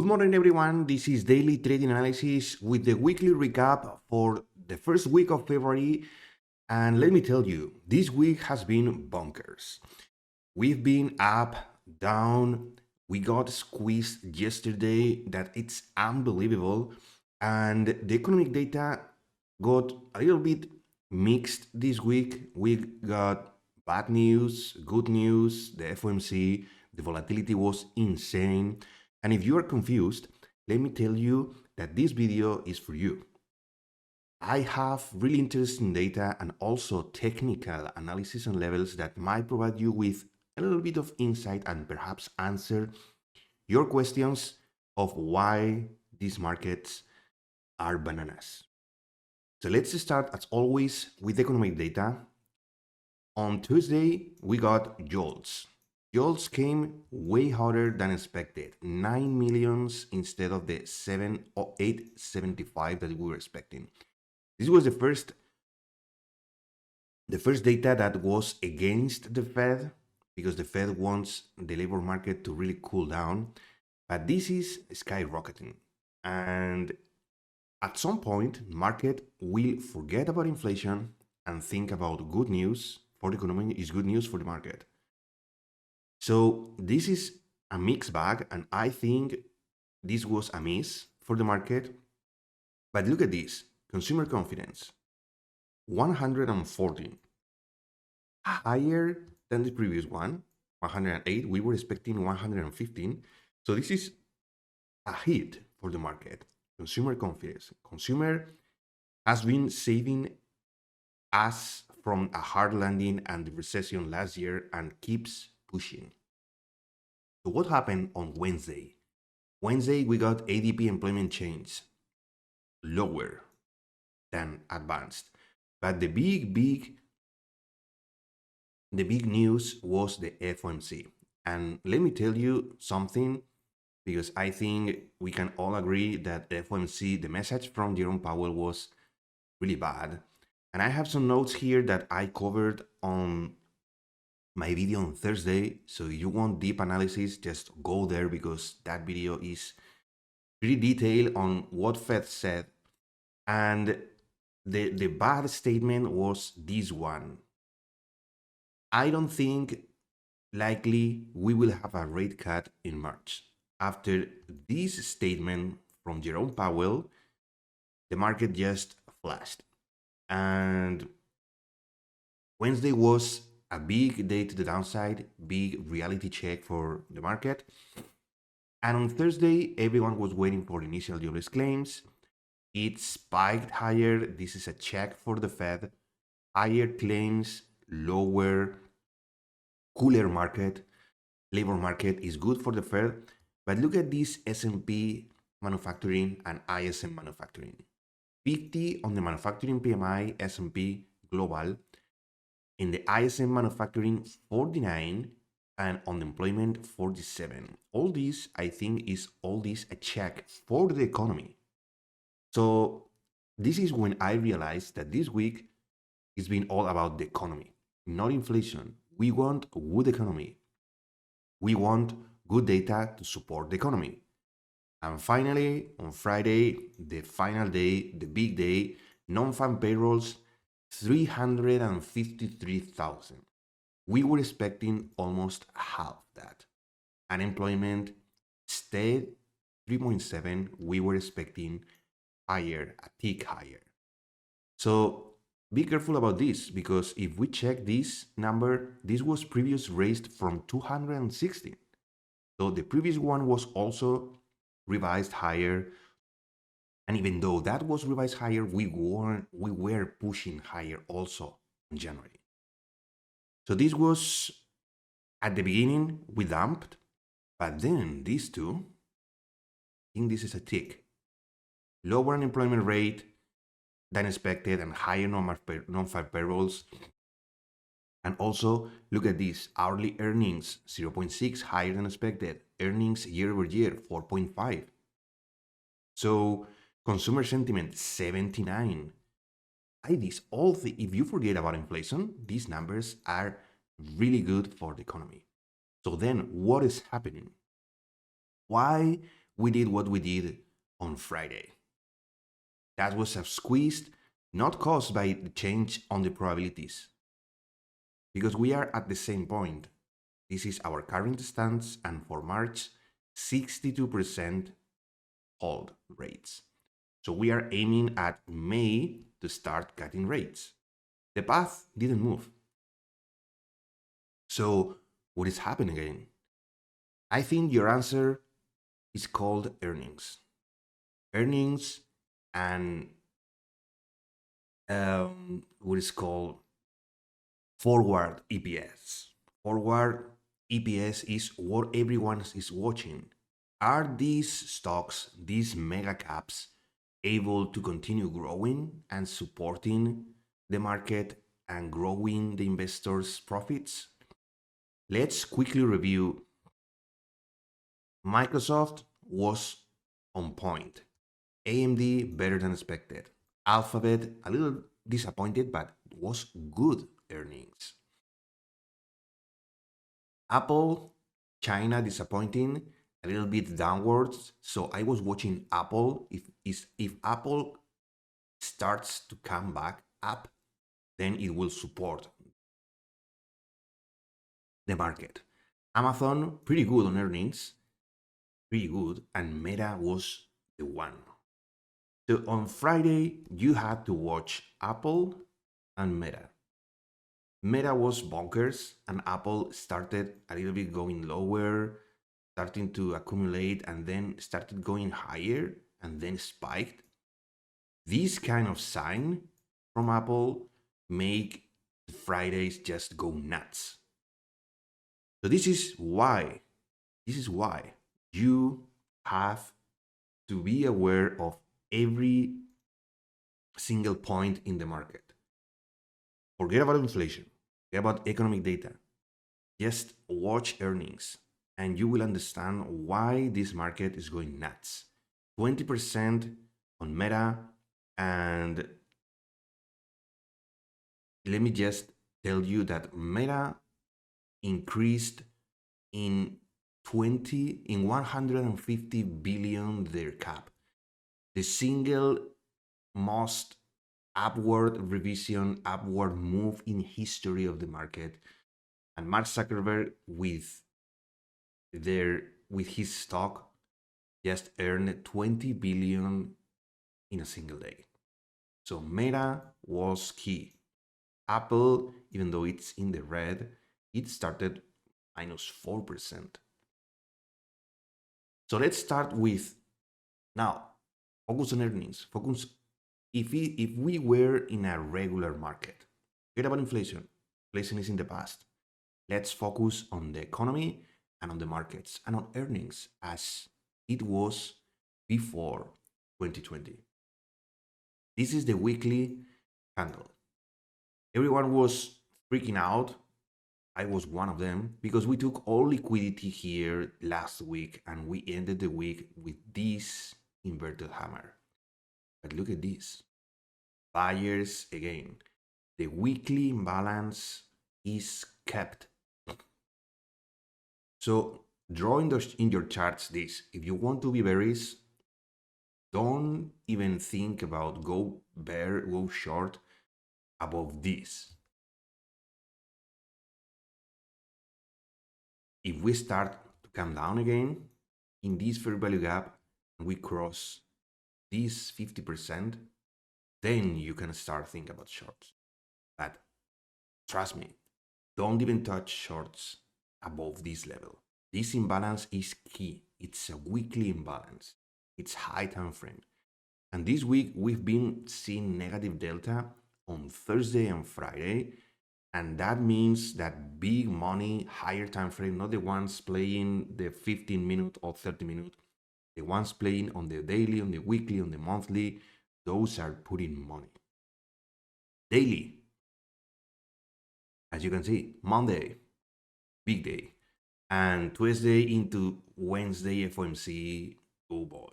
Good morning, everyone. This is Daily Trading Analysis with the weekly recap for the first week of February. And let me tell you, this week has been bonkers. We've been up, down. We got squeezed yesterday that it's unbelievable. And the economic data got a little bit mixed this week. We got bad news, good news, the FOMC, the volatility was insane. And if you are confused, let me tell you that this video is for you. I have really interesting data and also technical analysis on levels that might provide you with a little bit of insight and perhaps answer your questions of why these markets are bananas. So let's start as always with economic data. On Tuesday, we got JOLTS. JOLTS came way harder than expected, 9 millions instead of the 7 or 875 that we were expecting. This was the first data that was against the Fed because the Fed wants the labor market to really cool down, but this is skyrocketing. And at some point, market will forget about inflation and think about good news for the economy is good news for the market. So this is a mixed bag, and I think this was a miss for the market. But look at this, consumer confidence, 114, higher than the previous one, 108. We were expecting 115. So this is a hit for the market. Consumer confidence. Consumer has been saving us from a hard landing and the recession last year and keeps pushing. So what happened on Wednesday? Wednesday, we got ADP employment change lower than advanced. But the big news was the FOMC. And let me tell you something, because I think we can all agree that the FOMC, the message from Jerome Powell was really bad. And I have some notes here that I covered on my video on Thursday. So if you want deep analysis, just go there because that video is pretty detailed on what Fed said. And the bad statement was this one. I don't think likely we will have a rate cut in March. After this statement from Jerome Powell, the market just flashed. And Wednesday was a big day to the downside, big reality check for the market. And on Thursday, everyone was waiting for initial jobless claims. It spiked higher. This is a check for the Fed. Higher claims, lower, cooler market. Labor market is good for the Fed. But look at this S&P manufacturing and ISM manufacturing. 50 on the manufacturing PMI, S&P global. In the ISM manufacturing, 49, and unemployment, 47. All this, I think, is a check for the economy. So this is when I realized that this week it's been all about the economy, not inflation. We want a good economy. We want good data to support the economy. And finally, on Friday, the final day, the big day, non-farm payrolls, 353,000. We were expecting almost half that. Unemployment stayed 3.7. We were expecting higher, a tick higher. So be careful about this, because if we check this number, this was previously raised from 216. So the previous one was also revised higher. And even though that was revised higher, we were pushing higher also in January. So this was, at the beginning, we dumped, but then these two, I think this is a tick. Lower unemployment rate than expected and higher non-farm payrolls. And also, look at this, hourly earnings, 0.6 higher than expected. Earnings year over year, 4.5. So consumer sentiment, 79. If you forget about inflation, these numbers are really good for the economy. So then what is happening? Why we did what we did on Friday. That was a squeeze not caused by the change on the probabilities, because we are at the same point. This is our current stance, and for March, 62% hold rates. So we are aiming at May to start cutting rates. The path didn't move. So what is happening again? I think your answer is called earnings. Earnings and what is called forward EPS. Forward EPS is what everyone is watching. Are these stocks, these mega caps, able to continue growing and supporting the market and growing the investors' profits? Let's quickly review. Microsoft was on point. AMD better than expected. Alphabet a little disappointed, but was good earnings. Apple, China disappointing, a little bit downwards. So I was watching Apple. If Apple starts to come back up, then it will support the market. Amazon, pretty good on earnings, pretty good, and Meta was the one. So on Friday, you had to watch Apple and Meta. Meta was bonkers, and Apple started a little bit going lower, starting to accumulate, and then started going higher, and then spiked. This kind of sign from Apple make Fridays just go nuts. So this is why you have to be aware of every single point in the market. Forget about inflation, forget about economic data. Just watch earnings and you will understand why this market is going nuts. 20% on Meta, and let me just tell you that Meta increased in 150 billion their cap. The single most upward revision, upward move in history of the market. And Mark Zuckerberg with his stock just earned 20 billion in a single day. So Meta was key. Apple, even though it's in the red, it started -4%. So let's start with now. Focus on earnings. Focus. If we were in a regular market, forget about inflation. Inflation is in the past. Let's focus on the economy and on the markets and on earnings as it was before 2020. This is the weekly candle. Everyone was freaking out. I was one of them because we took all liquidity here last week and we ended the week with this inverted hammer. But look at this. Buyers again. The weekly imbalance is kept. So draw in your charts this. If you want to be bearish, don't even think about go bear, go short above this. If we start to come down again in this fair value gap and we cross this 50%, then you can start thinking about shorts. But trust me, don't even touch shorts above this level. This imbalance is key. It's a weekly imbalance. It's high time frame. And this week we've been seeing negative delta on Thursday and Friday. And that means that big money, higher time frame, not the ones playing the 15-minute or 30-minute, the ones playing on the daily, on the weekly, on the monthly, those are putting money. Daily, as you can see, Monday, big day. And Tuesday into Wednesday, FOMC, oh boy.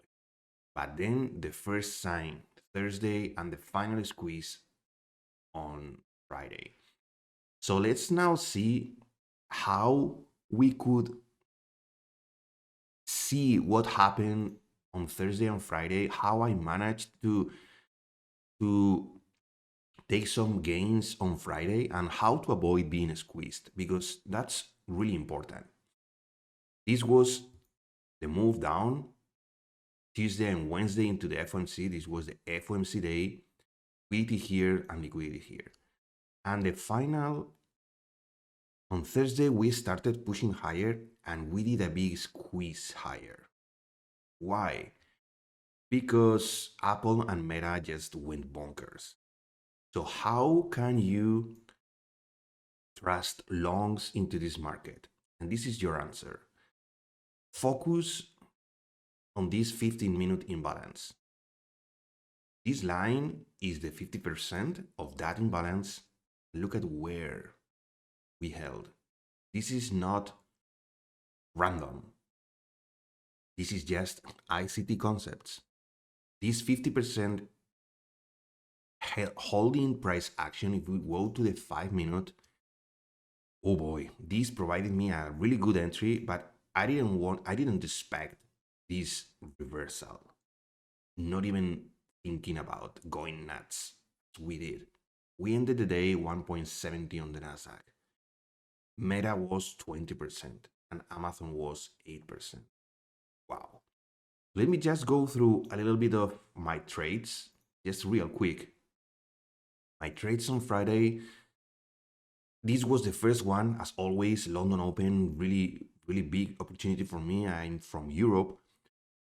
But then the first sign, Thursday, and the final squeeze on Friday. So let's now see how we could see what happened on Thursday and Friday, how I managed to take some gains on Friday, and how to avoid being squeezed, because that's really important. This was the move down Tuesday and Wednesday into the FOMC. This was the FOMC day, liquidity here and liquidity here. And the final, on Thursday, we started pushing higher and we did a big squeeze higher. Why? Because Apple and Meta just went bonkers. So how can you trust longs into this market? And this is your answer. Focus on this 15-minute imbalance. This line is the 50% of that imbalance. Look at where we held. This is not random. This is just ICT concepts. This 50% holding price action, if we go to the 5-minute, oh boy, this provided me a really good entry, but I didn't expect this reversal. Not even thinking about going nuts. We did. We ended the day 1.70 on the Nasdaq. Meta was 20% and Amazon was 8%. Wow. Let me just go through a little bit of my trades, just real quick. My trades on Friday, this was the first one, as always. London Open, really big opportunity for me. I'm from Europe.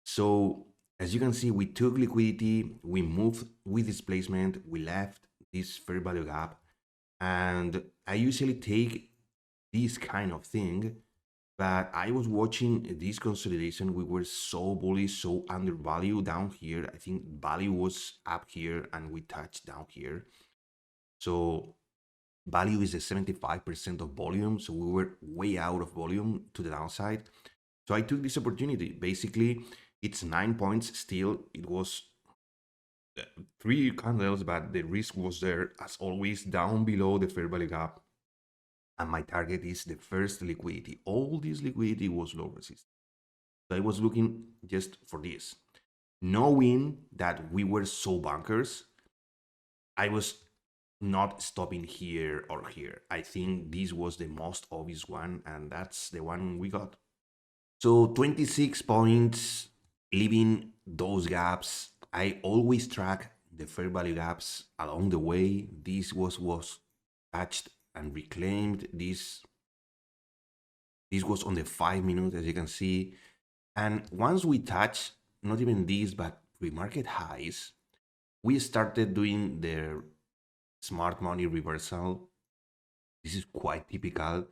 So as you can see, we took liquidity, we moved with displacement, we left this fair value gap. And I usually take this kind of thing, but I was watching this consolidation. We were so bullish, so undervalued down here. I think value was up here and we touched down here. So value is a 75% of volume. So we were way out of volume to the downside. So I took this opportunity. Basically, it's 9 points still. It was 3 candles, but the risk was there as always down below the fair value gap. And my target is the first liquidity. All this liquidity was low resistance. So I was looking just for this. Knowing that we were so bunkers, I was not stopping here or here. I think this was the most obvious one, and that's the one we got. So 26 points, leaving those gaps. I always track the fair value gaps along the way. This was touched and reclaimed. This was on the 5-minute, as you can see. And once we touch, not even this, but pre-market highs, we started doing the smart money reversal. This is quite typical.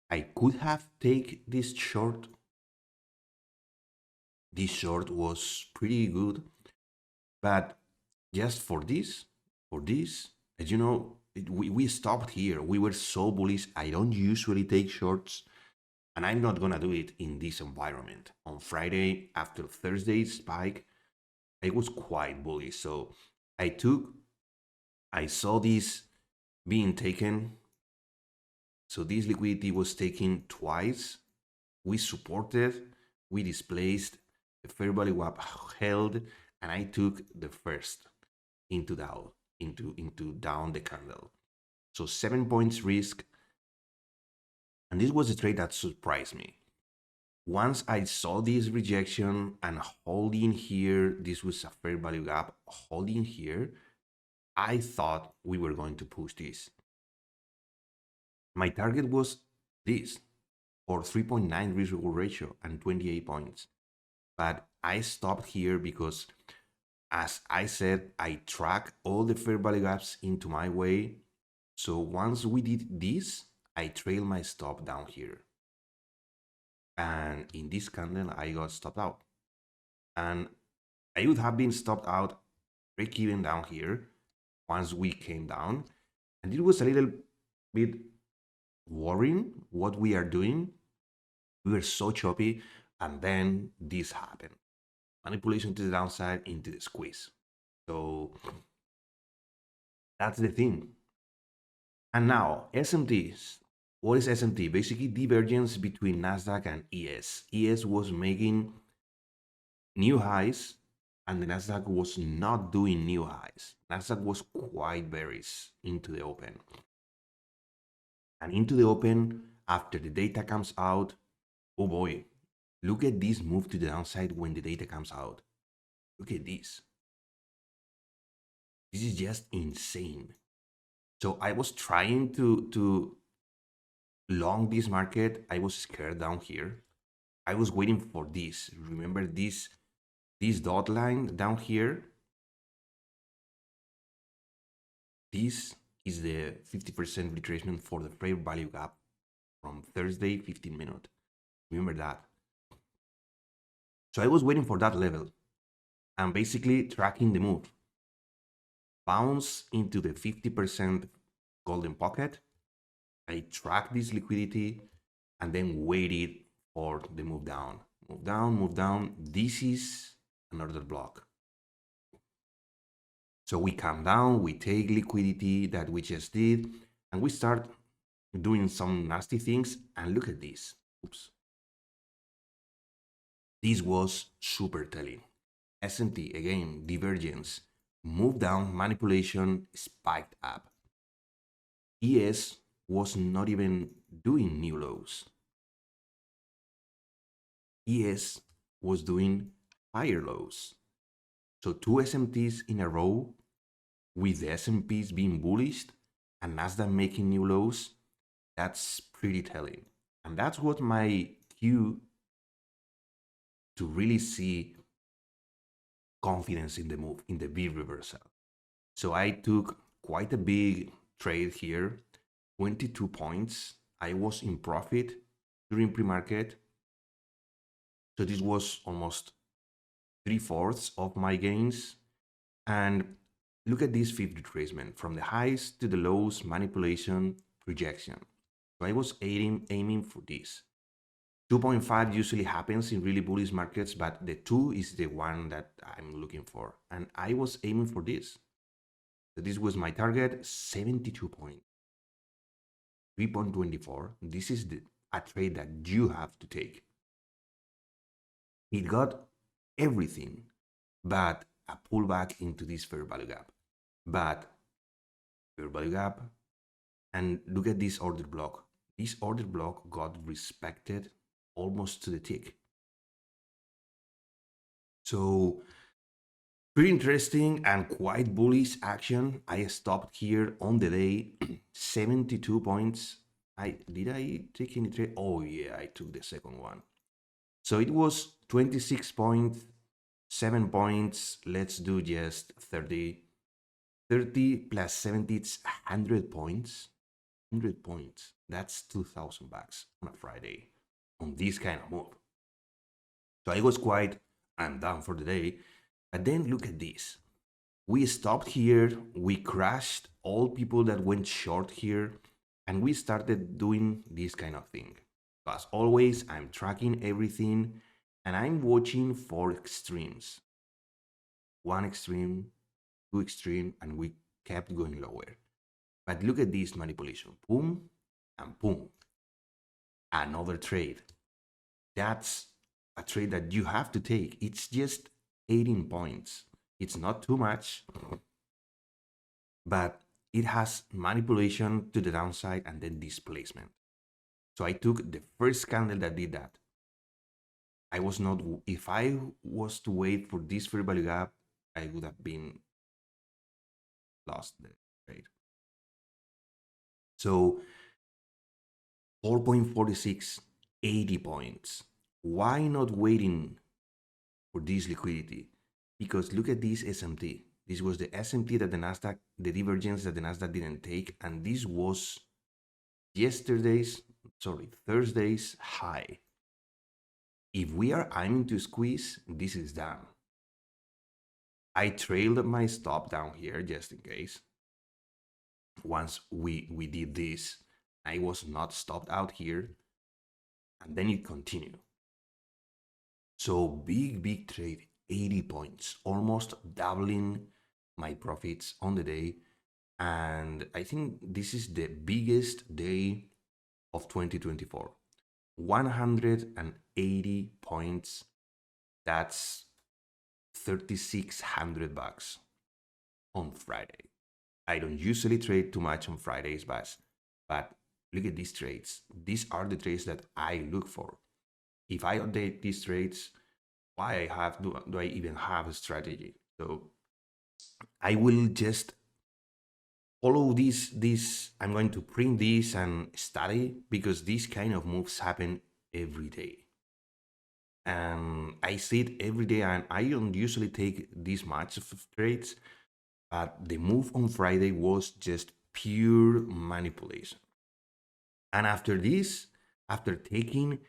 I could have taken this short. This short was pretty good, but just for this, as you know, we stopped here. We were so bullish. I don't usually take shorts, and I'm not gonna do it in this environment. On Friday, after Thursday's spike, I was quite bullish. So I saw this being taken. So this liquidity was taken twice. We supported, we displaced, the fair value gap held, and I took the first into down, into down the candle. So 7 points risk. And this was a trade that surprised me. Once I saw this rejection and holding here, this was a fair value gap, holding here, I thought we were going to push this. My target was this, or 3.9 risk reward ratio and 28 points. But I stopped here because, as I said, I track all the fair value gaps into my way. So once we did this, I trailed my stop down here. And in this candle, I got stopped out. And I would have been stopped out, break even down here once we came down. And it was a little bit worrying what we are doing. We were so choppy, and then this happened. Manipulation to the downside into the squeeze. So that's the thing. And now SMTs. What is SMT? Basically, divergence between Nasdaq and ES. ES was making new highs, and the Nasdaq was not doing new highs. Nasdaq was quite bearish into the open. And into the open, after the data comes out, oh boy, look at this move to the downside when the data comes out. Look at this. This is just insane. So I was trying to long this market. I was scared down here. I was waiting for this. Remember this dot line down here? This is the 50% retracement for the fair value gap from Thursday, 15 minutes. Remember that. So I was waiting for that level and basically tracking the move. Bounce into the 50% golden pocket. I tracked this liquidity and then waited for the move down. Move down, move down. This is another block. So we come down, we take liquidity that we just did, and we start doing some nasty things. And look at this. Oops. This was super telling. S&P, again, divergence, move down, manipulation, spiked up. ES was not even doing new lows. ES was doing higher lows. So two SMTs in a row with the S&Ps being bullish and Nasdaq making new lows, that's pretty telling. And that's what my cue to really see confidence in the move, in the V reversal. So I took quite a big trade here, 22 points. I was in profit during pre-market. So this was almost 3/4 of my gains. And look at this fifth retracement from the highs to the lows, manipulation, projection. So I was aiming for this. 2.5 usually happens in really bullish markets, but the 2 is the one that I'm looking for. And I was aiming for this. So this was my target, 72 points. 3.24. This is a trade that you have to take. It got everything but a pullback into this fair value gap. But fair value gap, and look at this order block. This order block got respected almost to the tick. So pretty interesting and quite bullish action. I stopped here on the day, 72 points. Did I take any trade? Oh yeah, I took the second one. So it was 26.7 points. Let's do just 30. 30 plus 70, it's 100 points. 100 points. That's $2,000 on a Friday on this kind of move. So I was I'm done for the day. But then look at this. We stopped here. We crashed all people that went short here. And we started doing this kind of thing. As always, I'm tracking everything and I'm watching for extremes. One extreme, two extreme, and we kept going lower. But look at this manipulation. Boom and boom. Another trade. That's a trade that you have to take. It's just 18 points. It's not too much, but it has manipulation to the downside and then displacement. So I took the first candle that did that. I was not, if I was to wait for this fair value gap, I would have been lost the trade. So 4.46, 80 points. Why not waiting for this liquidity? Because look at this SMT. This was the SMT that the Nasdaq, the divergence that the Nasdaq didn't take. And this was Thursday's high. If we are aiming to squeeze, this is done. I trailed my stop down here just in case. Once we did this, I was not stopped out here. And then it continued. So big trade, 80 points, almost doubling my profits on the day. And I think this is the biggest day of 2024. 180 points. That's $3,600 on Friday. I don't usually trade too much on Fridays, but look at these trades. These are the trades that I look for. If I update these trades, why do I even have a strategy? So I will just follow this. I'm going to print this and study, because these kind of moves happen every day. And I see it every day, and I don't usually take this much of trades, but the move on Friday was just pure manipulation. And after this, after taking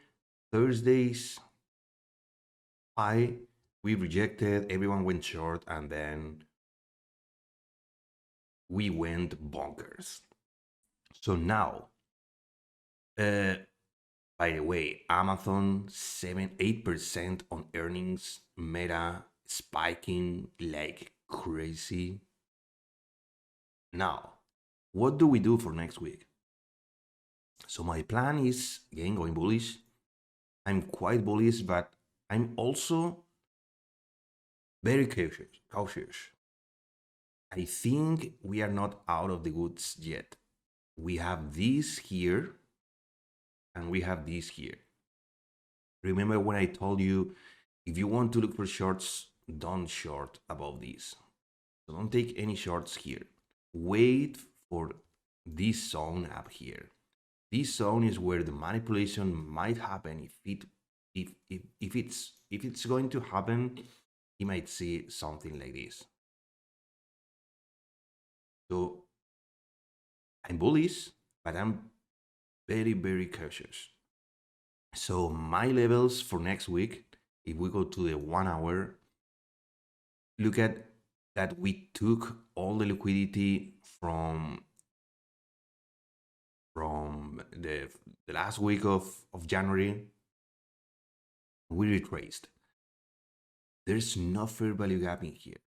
Thursday's high, we rejected, everyone went short, and then we went bonkers. So now, by the way, Amazon 7-8% on earnings, Meta spiking like crazy. Now, what do we do for next week? So my plan is, again, going bullish. I'm quite bullish, but I'm also very cautious. I think we are not out of the woods yet. We have this here, and we have this here. Remember when I told you, if you want to look for shorts, don't short above this. So don't take any shorts here. Wait for this zone up here. This zone is where the manipulation might happen. If it's going to happen, you might see something like this. So I'm bullish, but I'm very cautious. So my levels for next week, if we go to the 1 hour, look at that we took all the liquidity from the last week of January. We retraced. There's no fair value gap in here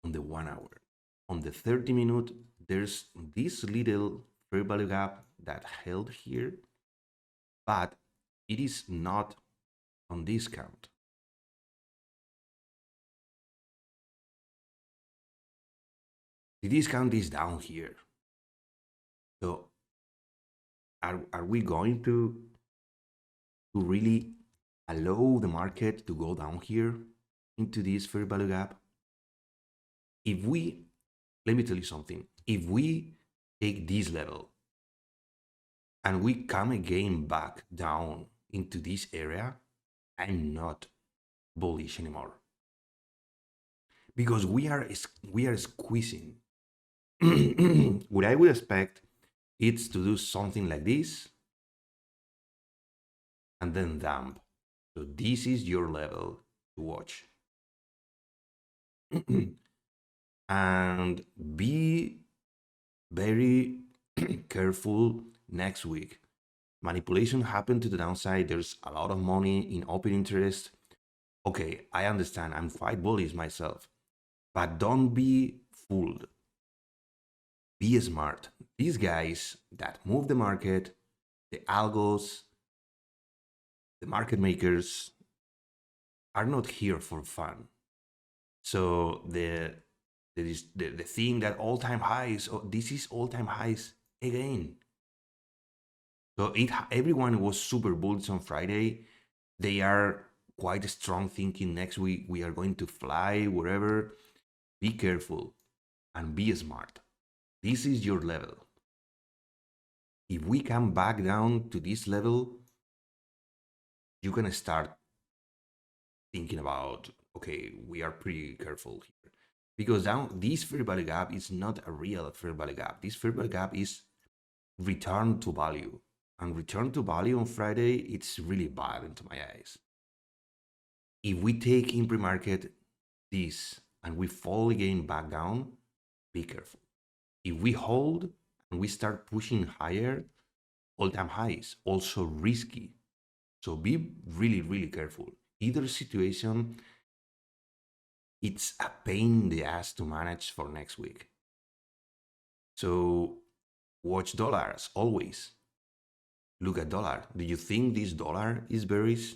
on the 1 hour. On the 30-minute, there's this little fair value gap that held here, but it is not on discount. The discount is down here. So are we going to really allow the market to go down here into this fair value gap? If we, let me tell you something, if we take this level and we come again back down into this area, I'm not bullish anymore, because we are squeezing. What I would expect is to do something like this and then dump. So this is your level to watch. And be very careful next week. Manipulation happened to the downside. There's a lot of money in open interest. Okay, I understand. I'm quite bullish myself, but don't be fooled. Be smart. These guys that move the market, the algos, the market makers, are not here for fun. So the thing that all-time highs, oh, this is all-time highs again. So everyone was super bullish on Friday. They are quite strong thinking next week we are going to fly wherever. Be careful and be smart. This is your level. If we come back down to this level, you can start thinking about, okay, we are pretty careful here. Because now this fair value gap is not a real fair value gap. This fair value gap is return to value. And return to value on Friday, it's really bad into my eyes. If we take in pre-market this and we fall again back down, be careful. If we hold and we start pushing higher, all-time highs, also risky. So be really careful. Either situation, it's a pain in the ass to manage for next week. So watch dollars always. Look at dollar. Do you think this dollar is bearish?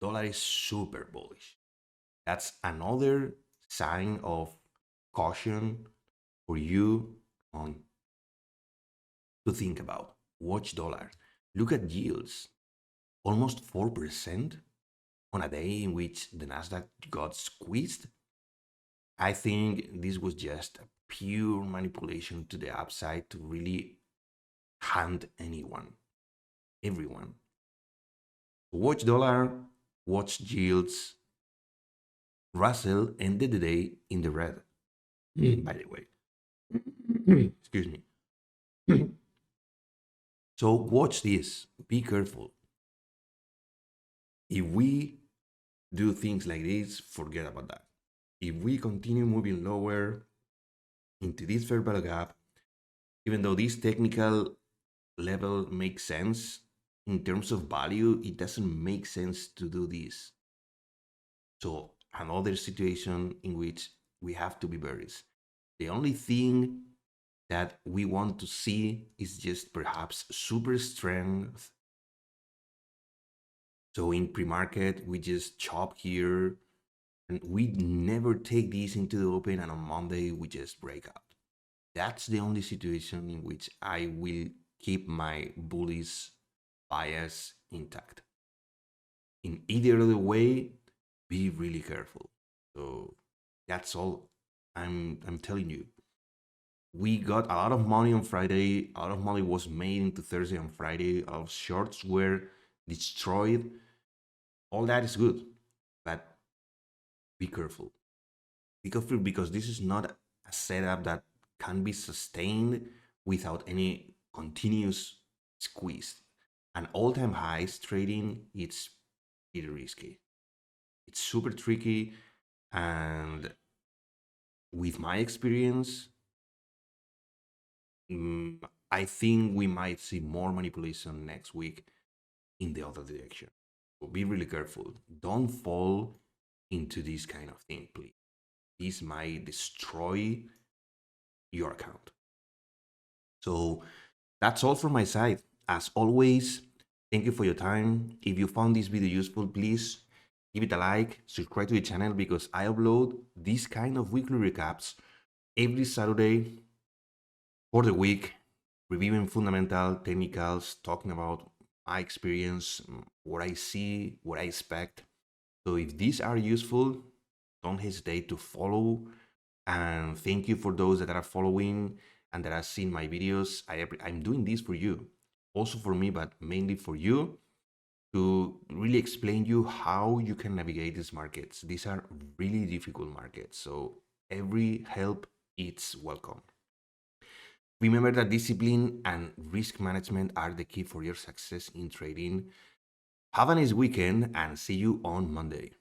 Dollar is super bullish. That's another sign of caution for you on to think about. Watch dollar. Look at yields. Almost 4% on a day in which the Nasdaq got squeezed. I think this was just a pure manipulation to the upside to really hunt everyone. Watch dollar, watch yields. Russell ended the day in the red, by the way. Excuse me. So watch this. Be careful. If we do things like this, forget about that. If we continue moving lower into this fair value gap, even though this technical level makes sense, in terms of value, it doesn't make sense to do this. So another situation in which we have to be bearish. The only thing that we want to see is just perhaps super strength. So in pre-market, we just chop here and we never take this into the open, and on Monday we just break out. That's the only situation in which I will keep my bullish bias intact. In either other way, be really careful. So that's all I'm telling you. We got a lot of money on Friday. A lot of money was made into Thursday and Friday. A lot of shorts were destroyed. All that is good, but be careful. Be careful because this is not a setup that can be sustained without any continuous squeeze. An all-time highs trading, it's pretty risky. It's super tricky, and with my experience, I think we might see more manipulation next week in the other direction. So be really careful. Don't fall into this kind of thing, please. This might destroy your account. So that's all from my side. As always, thank you for your time. If you found this video useful, please give it a like, subscribe to the channel, because I upload this kind of weekly recaps every Saturday for the week, reviewing fundamental technicals, talking about my experience, what I see, what I expect. So if these are useful, don't hesitate to follow. And thank you for those that are following and that have seen my videos. I'm doing this for you, also for me, but mainly for you, to really explain you how you can navigate these markets. These are really difficult markets, so every help is welcome. Remember that discipline and risk management are the key for your success in trading. Have a nice weekend and see you on Monday.